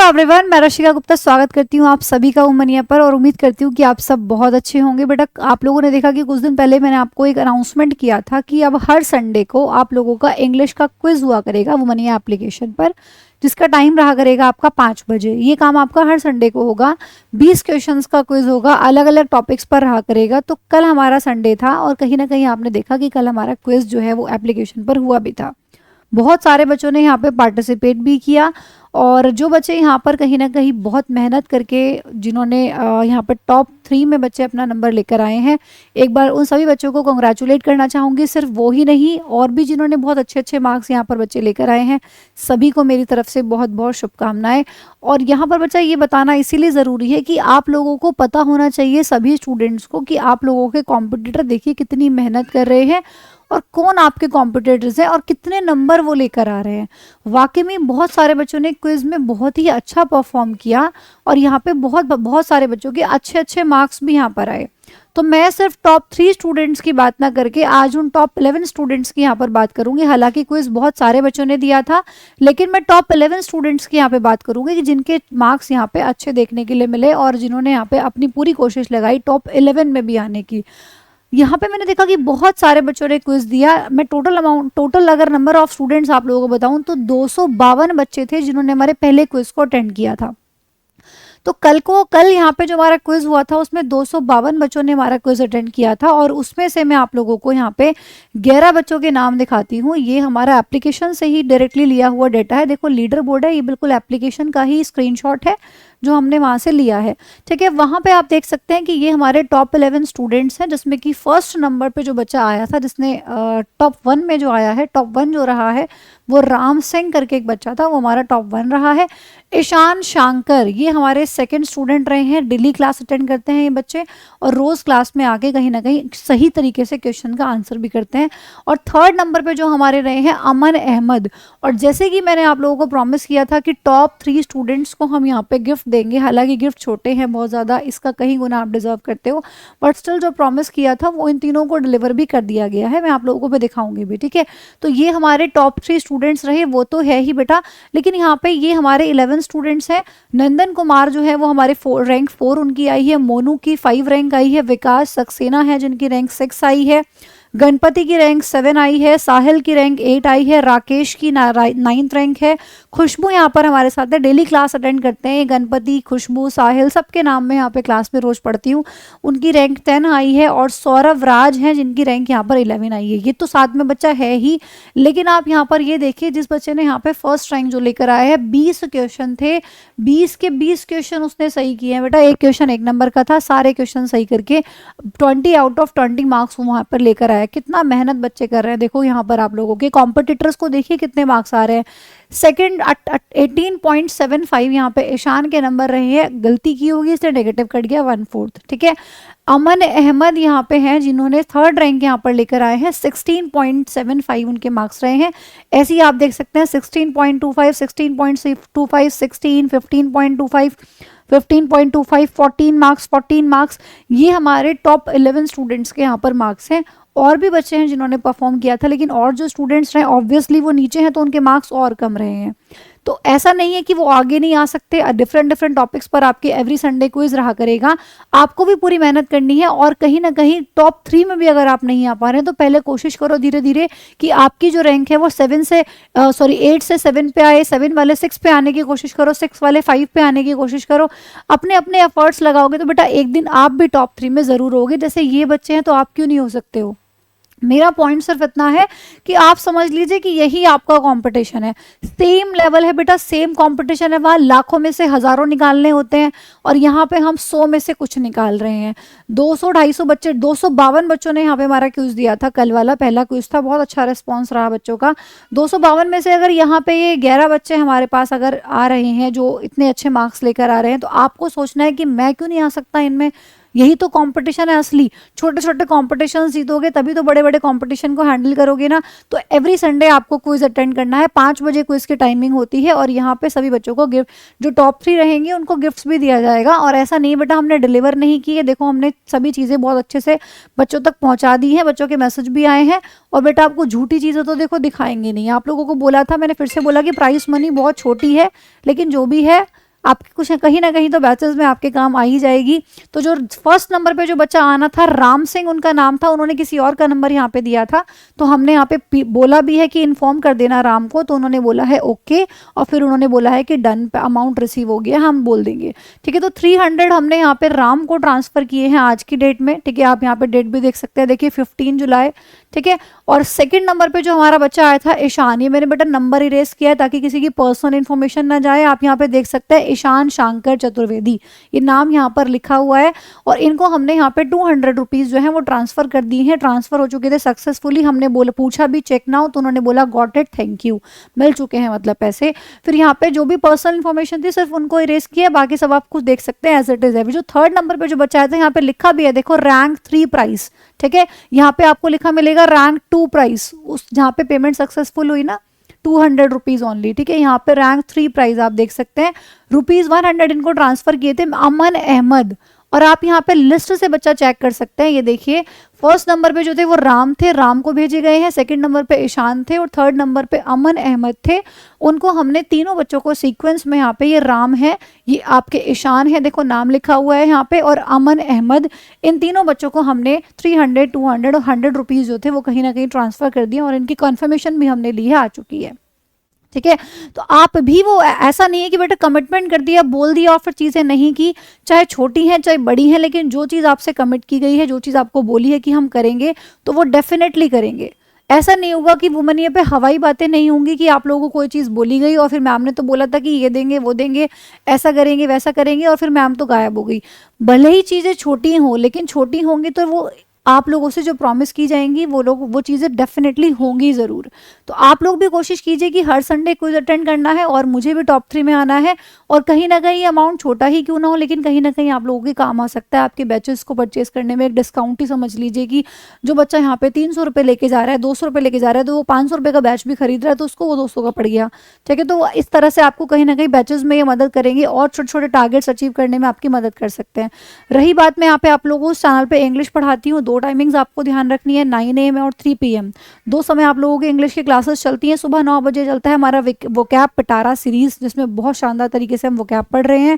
Everyone, मैं रशिका गुप्ता स्वागत करती हूँ आप सभी का उमनिया पर और उम्मीद करती हूँ कि आप सब बहुत अच्छे होंगे। बेटा, आप लोगों ने देखा कि कुछ दिन पहले मैंने आपको एक अनाउंसमेंट किया था कि अब हर संडे को आप लोगों का इंग्लिश का क्विज हुआ करेगा उमनिया एप्लीकेशन पर, जिसका टाइम रहा करेगा आपका 5 बजे। ये काम आपका हर संडे को होगा। 20 क्वेश्चंस का क्विज होगा, अलग अलग टॉपिक्स पर रहा करेगा। तो कल हमारा संडे था और कहीं ना कहीं आपने देखा कि कल हमारा क्विज जो है वो एप्लीकेशन पर हुआ भी था। बहुत सारे बच्चों ने यहाँ पे पार्टिसिपेट भी किया और जो बच्चे यहाँ पर कहीं ना कहीं बहुत मेहनत करके जिन्होंने यहाँ पर टॉप 3 में बच्चे अपना नंबर लेकर आए हैं, एक बार उन सभी बच्चों को कॉन्ग्रेचुलेट करना चाहूँगी। सिर्फ वो ही नहीं, और भी जिन्होंने बहुत अच्छे अच्छे मार्क्स यहाँ पर बच्चे लेकर आए हैं, सभी को मेरी तरफ से बहुत बहुत शुभकामनाएं। और यहाँ पर बच्चा ये बताना इसीलिए ज़रूरी है कि आप लोगों को पता होना चाहिए सभी स्टूडेंट्स को कि आप लोगों के कॉम्पिटिटर देखिए कितनी मेहनत कर रहे हैं और कौन आपके कॉम्पिटिटर्स हैं और कितने नंबर वो लेकर आ रहे हैं। वाकई में बहुत सारे बच्चों ने क्विज में बहुत ही अच्छा परफॉर्म किया और यहाँ पे बहुत बहुत सारे बच्चों के अच्छे अच्छे मार्क्स भी यहाँ पर आए। तो मैं सिर्फ टॉप 3 स्टूडेंट्स की बात ना करके आज उन टॉप 11 स्टूडेंट्स की यहाँ पर बात करूंगी। हालांकि क्विज बहुत सारे बच्चों ने दिया था, लेकिन मैं टॉप 11 स्टूडेंट्स की यहाँ पे बात करूंगी कि जिनके मार्क्स यहाँ पे अच्छे देखने के लिए मिले और जिन्होंने यहाँ पे अपनी पूरी कोशिश लगाई टॉप 11 में भी आने की। यहाँ पे मैंने देखा कि बहुत सारे बच्चों ने क्विज दिया। मैं टोटल अगर नंबर ऑफ स्टूडेंट्स आप लोगों को बताऊं तो 252 बच्चे थे जिन्होंने हमारे पहले क्विज को अटेंड किया था। तो कल यहाँ पे जो हमारा क्विज हुआ था उसमें 252 बच्चों ने हमारा क्विज अटेंड किया था और उसमें से मैं आप लोगों को यहाँ पे 11 बच्चों के नाम दिखाती हूँ। ये हमारा एप्लीकेशन से ही डायरेक्टली लिया हुआ डेटा है। देखो, लीडर बोर्ड है, ये बिल्कुल एप्लीकेशन का ही स्क्रीनशॉट है जो हमने वहां से लिया है। ठीक है, वहां पे आप देख सकते हैं कि ये हमारे टॉप 11 स्टूडेंट्स हैं, जिसमें कि फर्स्ट नंबर पे जो बच्चा आया था, जिसने टॉप 1 में जो आया है, टॉप 1 जो रहा है वो राम सिंह करके एक बच्चा था, वो हमारा टॉप 1 रहा है। ईशान शांकर ये हमारे सेकंड स्टूडेंट रहे हैं। डेली क्लास अटेंड करते हैं ये बच्चे और रोज क्लास में आके कहीं ना कहीं सही तरीके से क्वेश्चन का आंसर भी करते हैं। और थर्ड नंबर पे जो हमारे रहे हैं अमन अहमद। और जैसे कि मैंने आप लोगों को प्रॉमिस किया था कि टॉप 3 स्टूडेंट्स को हम यहाँ पे गिफ्ट देंगे, हालांकि गिफ्ट छोटे हैं बहुत ज़्यादा, इसका कहीं गुना आप डिजर्व करते हो, बट स्टिल जो प्रॉमिस किया था वो इन तीनों को डिलीवर भी कर दिया गया है। मैं आप लोगों को भी दिखाऊंगी भी। ठीक है, तो ये हमारे टॉप 3 स्टूडेंट्स रहे, वो तो है ही बेटा, लेकिन यहाँ पे ये हमारे 11 स्टूडेंट्स हैं। नंदन कुमार जो है वो हमारे रैंक 4 उनकी आई है, मोनू की 5 रैंक आई है, विकास सक्सेना है जिनकी रैंक 6 आई है, गणपति की रैंक 7 आई है, साहिल की रैंक 8 आई है, राकेश की 9th रैंक है, खुशबू यहाँ पर हमारे साथ है, डेली क्लास अटेंड करते हैं। गणपति, खुशबू, साहिल सबके नाम में यहाँ पे क्लास में रोज पढ़ती हूँ, उनकी रैंक 10 आई है। और सौरभ राज हैं जिनकी रैंक यहाँ पर 11 आई है। ये तो साथ में बच्चा है ही, लेकिन आप यहाँ पर ये देखिए जिस बच्चे ने यहाँ पे फर्स्ट रैंक जो लेकर आया है, 20 क्वेश्चन थे, 20 के 20 क्वेश्चन उसने सही किए हैं बेटा। एक क्वेश्चन 1 नंबर का था, सारे क्वेश्चन सही करके 20 आउट ऑफ 20 मार्क्स वो वहाँ पर लेकर आया। कितना मेहनत बच्चे कर रहे हैं। देखो यहाँ पर आप लोगों के कॉम्पिटिटर्स को देखिए कितने मार्क्स आ रहे हैं। सेकंड 18.75 यहाँ पे ईशान के नंबर रहे हैं, गलती की होगी इसलिए नेगेटिव कट गया 1/4। ठीक है, अमन अहमद यहाँ पे हैं जिन्होंने 3rd रैंक यहाँ पर लेकर आए हैं, 16.75 उनके मार्क्स रहे हैं। ऐसे ही आप देख सकते हैं 16.25, 16.25, 16, 15.25, 15.25, 14 मार्क्स। ये हमारे टॉप 11 स्टूडेंट्स के यहाँ पर मार्क्स हैं। और भी बच्चे हैं जिन्होंने परफॉर्म किया था, लेकिन और जो स्टूडेंट्स रहे ऑब्वियसली वो नीचे हैं तो उनके मार्क्स और कम रहे हैं। तो ऐसा नहीं है कि वो आगे नहीं आ सकते। डिफरेंट टॉपिक्स पर आपके एवरी संडे क्विज रहा करेगा। आपको भी पूरी मेहनत करनी है और कहीं ना कहीं टॉप 3 में भी अगर आप नहीं आ पा रहे हैं तो पहले कोशिश करो धीरे धीरे कि आपकी जो रैंक है वो 8 से 7 पे आए, 7 वाले 6 पे आने की कोशिश करो, 6 वाले 5 पे आने की कोशिश करो। अपने अपने एफर्ट्स लगाओगे तो बेटा एक दिन आप भी टॉप 3 में जरूर होगे। जैसे ये बच्चे हैं तो आप क्यों नहीं हो सकते हो। मेरा पॉइंट सिर्फ इतना है कि आप समझ लीजिए कि यही आपका कंपटीशन है, सेम लेवल है बेटा, सेम कंपटीशन है। वहाँ लाखों में से हजारों निकालने होते हैं और यहाँ पे हम 100 में से कुछ निकाल रहे हैं। 200-250 बच्चे, 252 बच्चों ने यहाँ पे हमारा क्विज दिया था। कल वाला पहला क्विज था, बहुत अच्छा रिस्पॉन्स रहा बच्चों का। 252 में से अगर यहाँ पे ये 11 बच्चे हमारे पास अगर आ रहे हैं जो इतने अच्छे मार्क्स लेकर आ रहे हैं, तो आपको सोचना है कि मैं क्यों नहीं आ सकता इनमें। यही तो कंपटीशन है असली। छोटे छोटे कंपटीशन जीतोगे तभी तो बड़े बड़े कंपटीशन को हैंडल करोगे ना। तो एवरी संडे आपको क्विज अटेंड करना है। 5 बजे क्विज की टाइमिंग होती है और यहाँ पे सभी बच्चों को गिफ्ट, जो टॉप 3 रहेंगे उनको गिफ्ट्स भी दिया जाएगा। और ऐसा नहीं बेटा हमने डिलीवर नहीं की है, देखो हमने सभी चीज़ें बहुत अच्छे से बच्चों तक पहुँचा दी हैं, बच्चों के मैसेज भी आए हैं। और बेटा आपको झूठी चीज़ें तो देखो दिखाएंगे नहीं। आप लोगों को बोला था, मैंने फिर से बोला कि प्राइस मनी बहुत छोटी है, लेकिन जो भी है आपके कुछ कहीं ना कहीं तो बैचेस में आपके काम आ ही जाएगी। तो जो फर्स्ट नंबर पे जो बच्चा आना था, राम सिंह उनका नाम था, उन्होंने किसी और का नंबर यहाँ पे दिया था, तो हमने यहाँ पे बोला भी है कि इन्फॉर्म कर देना राम को, तो उन्होंने बोला है ओके, और फिर उन्होंने बोला है कि डन, अमाउंट रिसीव हो गया, हम बोल देंगे। ठीक है, तो 300 हमने यहाँ पे राम को ट्रांसफर किए हैं आज की डेट में। ठीक है, आप यहाँ पे डेट भी देख सकते हैं, देखिए 15 जुलाई। ठीक है, और सेकंड नंबर पे जो हमारा बच्चा आया था ईशान, ये मैंने बेटा नंबर इरेज किया है ताकि किसी की पर्सनल इन्फॉर्मेशन ना जाए। आप यहाँ पे देख सकते हैं ईशान शांकर चतुर्वेदी, ये नाम यहाँ पर लिखा हुआ है, और इनको हमने यहाँ पे 200 रुपीज जो है वो ट्रांसफर कर दिए हैं, ट्रांसफर हो चुके थे सक्सेसफुली। हमने बोला, पूछा भी चेक नाउ, तो उन्होंने बोला गॉट इट, थैंक यू, मिल चुके हैं मतलब पैसे। फिर यहाँ पे जो भी पर्सनल इन्फॉर्मेशन थी सिर्फ उनको इरेज किया, बाकी सब आप कुछ देख सकते हैं एज इट इज है। जो थर्ड नंबर पे जो बच्चा आया था, यहाँ पे लिखा भी है देखो, रैंक 3 प्राइस। ठीक है, यहाँ पे आपको लिखा मिलेगा रैंक 2 प्राइस, उस जहाँ पे पेमेंट सक्सेसफुल हुई ना, 200 रुपीज ओनली। ठीक है, यहाँ पे रैंक 3 प्राइस आप देख सकते हैं, ₹100 इनको ट्रांसफर किए थे अमन अहमद। और आप यहाँ पे लिस्ट से बच्चा चेक कर सकते हैं, ये देखिए फर्स्ट नंबर पे जो थे वो राम थे, राम को भेजे गए हैं, सेकंड नंबर पे ईशान थे, और थर्ड नंबर पे अमन अहमद थे। उनको हमने तीनों बच्चों को सीक्वेंस में, यहाँ पे ये राम है, ये आपके ईशान है, देखो नाम लिखा हुआ है यहाँ पे, और अमन अहमद, इन तीनों बच्चों को हमने 300, 200 और 100 रुपीज जो थे वो कहीं ना कहीं ट्रांसफर कर दिए, और इनकी कन्फर्मेशन भी हमने ली है, आ चुकी है। ठीक है, तो आप भी वो ऐसा नहीं है कि बेटा कमिटमेंट कर दिया, बोल दिया और फिर चीज़ें नहीं की, चाहे छोटी हैं चाहे बड़ी हैं, लेकिन जो चीज़ आपसे कमिट की गई है, जो चीज़ आपको बोली है कि हम करेंगे, तो वो डेफिनेटली करेंगे। ऐसा नहीं होगा कि वुमन ये पे हवाई बातें नहीं होंगी कि आप लोगों को कोई चीज़ बोली गई और फिर मैम ने तो बोला था कि ये देंगे वो देंगे, ऐसा करेंगे वैसा करेंगे, और फिर मैम तो गायब हो गई। भले ही चीज़ें छोटी हों, लेकिन छोटी होंगी तो वो आप लोगों से जो प्रॉमिस की जाएंगी वो चीज़ें डेफिनेटली होंगी ज़रूर। तो आप लोग भी कोशिश कीजिए कि हर संडे क्विज अटेंड करना है, और मुझे भी टॉप 3 में आना है, और कहीं ना कहीं अमाउंट छोटा ही क्यों ना हो, लेकिन कहीं ना कहीं आप लोगों के काम आ सकता है। आपके बैचेस को परचेस करने में एक डिस्काउंट ही समझ लीजिए कि जो बच्चा यहाँ पे 300 रुपये लेके जा रहा है, 200 रुपये लेके जा रहा है, तो वो 500 रुपये का बैच भी खरीद रहा है, तो उसको वो 200 का पड़ गया। ठीक है, तो इस तरह से आपको कहीं ना कहीं बैचेस में ये मदद करेंगे, और छोटे छोटे टारगेट्स अचीव करने में आपकी मदद कर सकते हैं। रही बात, मैं यहाँ पे आप लोगों को उस चैनल पे इंग्लिश पढ़ाती हूँ, 2 टाइमिंग्स आपको ध्यान रखनी है, 9 AM और 3 PM, 2 समय आप लोगों की इंग्लिश की क्लासेस चलती हैं। सुबह 9 बजे चलता है हमारा वोकैब पिटारा सीरीज, जिसमें बहुत शानदार तरीके से हम वोकैब पढ़ रहे हैं।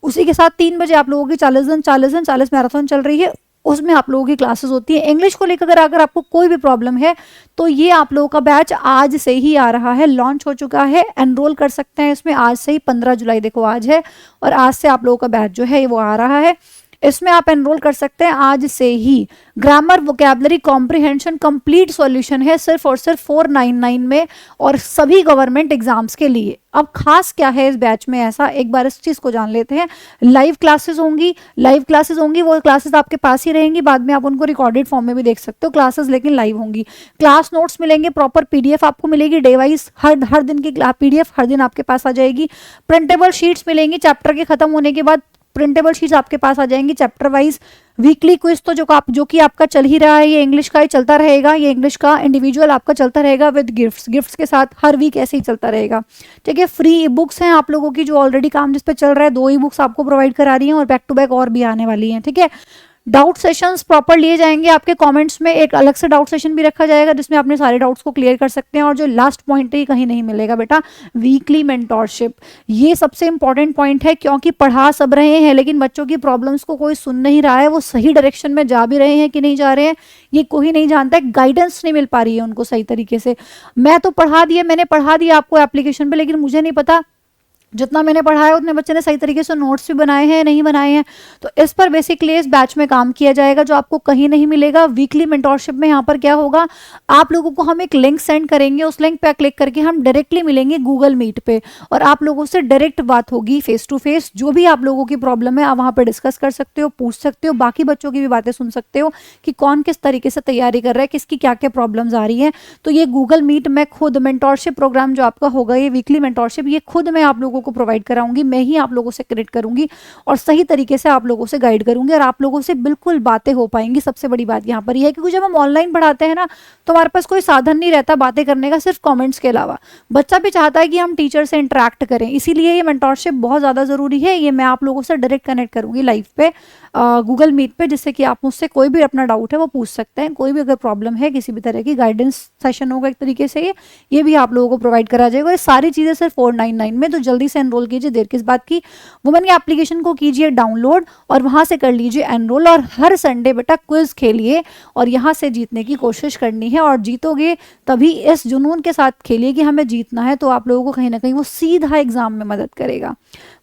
उसी के साथ 3 बजे आप लोगों की 40 मैराथन चल रही है, उसमें आप लोगों की क्लासेस होती है। इंग्लिश को लेकर अगर आपको कोई भी प्रॉब्लम है, तो ये आप लोगों का बैच आज से ही आ रहा है, लॉन्च हो चुका है, एनरोल कर सकते हैं इसमें आज से ही। 15 जुलाई देखो आज है, और आज से आप लोगों का बैच जो है वो आ रहा है, इसमें आप एनरोल कर सकते हैं आज से ही। Grammar, vocabulary, comprehension complete solution है सिर्फ और सिर्फ 499 में, और सभी गवर्नमेंट एग्जाम्स के लिए। अब खास क्या है इस बैच में ऐसा, एक बार इस चीज़ को जान लेते हैं। लाइव क्लासेस होंगी, वो क्लासेस आपके पास ही रहेंगी, बाद में आप उनको रिकॉर्डेड फॉर्म में भी देख सकते हो क्लासेस, लेकिन लाइव होंगी। क्लास नोट्स मिलेंगे, प्रॉपर PDF आपको मिलेगी डे वाइज, हर दिन की PDF हर दिन आपके पास आ जाएगी। प्रिंटेबल शीट्स मिलेंगी, चैप्टर के खत्म होने के बाद प्रिंटेबल शीट्स आपके पास आ जाएंगी चैप्टर वाइज। वीकली क्विज तो जो कि आपका चल ही रहा है, ये इंग्लिश का ही चलता रहेगा, ये इंग्लिश का इंडिविजुअल आपका चलता रहेगा विद गिफ्ट्स के साथ, हर वीक ऐसे ही चलता रहेगा। ठीक है, फ्री ई बुक्स हैं आप लोगों की, जो ऑलरेडी काम जिस पे चल रहा है, 2 ई बुक्स आपको प्रोवाइड करा रही हैं, और बैक टू बैक और भी आने वाली हैं। ठीक है, डाउट सेशंस प्रॉपर लिए जाएंगे आपके कमेंट्स में, एक अलग से डाउट सेशन भी रखा जाएगा जिसमें अपने सारे डाउट्स को क्लियर कर सकते हैं। और जो लास्ट पॉइंट है, कहीं नहीं मिलेगा बेटा, वीकली मेंटोरशिप, ये सबसे इंपॉर्टेंट पॉइंट है, क्योंकि पढ़ा सब रहे हैं लेकिन बच्चों की प्रॉब्लम्स को कोई सुन नहीं रहा है, वो सही डायरेक्शन में जा भी रहे हैं कि नहीं जा रहे हैं ये कोई नहीं जानता है, गाइडेंस नहीं मिल पा रही है उनको सही तरीके से। मैंने पढ़ा दिया आपको एप्लीकेशन पे, लेकिन मुझे नहीं पता जितना मैंने पढ़ा है उतने बच्चे ने सही तरीके से नोट्स भी बनाए हैं नहीं बनाए हैं। तो इस पर बेसिकली इस बैच में काम किया जाएगा, जो आपको कहीं नहीं मिलेगा। वीकली मेंटोरशिप में यहाँ पर क्या होगा, आप लोगों को हम एक लिंक सेंड करेंगे, उस लिंक पे क्लिक करके हम डायरेक्टली मिलेंगे गूगल मीट पे, और आप लोगों से डायरेक्ट बात होगी फेस टू फेस। जो भी आप लोगों की प्रॉब्लम है आप वहाँ पर डिस्कस कर सकते हो, पूछ सकते हो, बाकी बच्चों की भी बातें सुन सकते हो कि कौन किस तरीके से तैयारी कर रहा है, किसकी क्या क्या प्रॉब्लम्स आ रही हैं। तो ये गूगल मीट में खुद मेंटोरशिप प्रोग्राम जो आपका होगा, ये वीकली मेंटोरशिप, ये खुद मैं आप लोगों को प्रोवाइड कराऊंगी, मैं ही आप लोगों से कनेक्ट करूंगी और सही तरीके से आप लोगों से गाइड करूंगी, और आप लोगों से बिल्कुल बातें हो पाएंगी। सबसे बड़ी बात यहाँ पर यह है कि जब हम ऑनलाइन पढ़ाते हैं ना, तो हमारे पास कोई साधन नहीं रहता बातें करने का, सिर्फ कमेंट्स के अलावा। बच्चा भी चाहता है कि हम टीचर से इंटरेक्ट करें, इसीलिए ये मेंटोरशिप बहुत ज़्यादा ज़रूरी है। ये मैं आप लोगों से डायरेक्ट कनेक्ट करूंगी लाइव पे गूगल मीट पे, जिससे कि आप मुझसे कोई भी अपना डाउट है वो पूछ सकते हैं। कोई भी अगर प्रॉब्लम है, किसी भी तरह की गाइडेंस सेशन होगा एक तरीके से, ये भी आप लोगों को प्रोवाइड करा जाएगा। ये सारी चीज़ें सिर्फ 499 में, तो जल्दी जल्दी से एनरोल कीजिए, देर किस बात की। वुमेन के एप्लीकेशन को कीजिए डाउनलोड और वहां से कर लीजिए एनरोल, और हर संडे बेटा क्विज खेलिए और यहाँ से जीतने की कोशिश करनी है, और जीतोगे तभी इस जुनून के साथ खेलिए कि हमें जीतना है, तो आप लोगों को कहीं ना कहीं वो सीधा एग्जाम में मदद करेगा।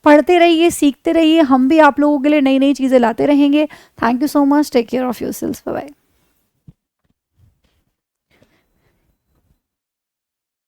पढ़ते रहिए, सीखते रहिए, हम भी आप लोगों के लिए नई नई चीज़ें लाते रहेंगे। Thank you so much, take care of yourself, bye bye.